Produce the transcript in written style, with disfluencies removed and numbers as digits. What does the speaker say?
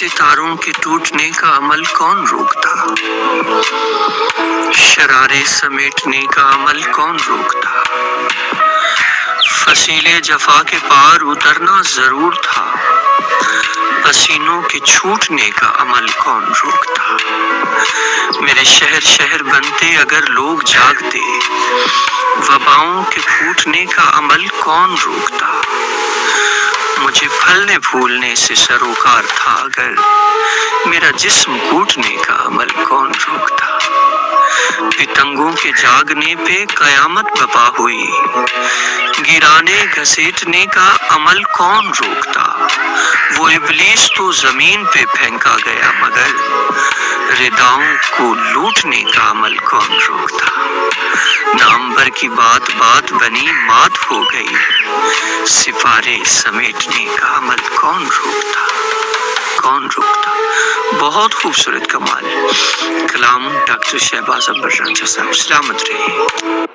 ستاروں کے ٹوٹنے کا عمل کون روکتا؟ شرارے سمیٹنے کا عمل کون روکتا؟ فصیلے جفا کے پار اترنا ضرور تھا، پسینوں کے چھوٹنے کا عمل کون روکتا؟ میرے شہر شہر بنتے اگر لوگ جاگتے، وباؤں کے پھوٹنے کا عمل کون روکتا؟ مجھے پھلنے پھولنے سے سروکار تھا اگر، میرا جسم کوٹنے کا عمل کون روکتا؟ پتنگوں کے جاگنے پہ قیامت بپا ہوئی، گرانے گھسیٹنے کا عمل کون روکتا؟ وہ ابلیس تو زمین پہ پھینکا گیا مگر رداؤں کو لوٹنے کا عمل کون روکتا؟ نامبر کی بات بات بنی مات ہو گئی، سپارے سمیٹنے کا عمل کون روکتا؟ کون روکتا؟ بہت خوبصورت کمال کلام ڈاکٹر شہباز عنبر رانجھا صاحب، سلامت رہے۔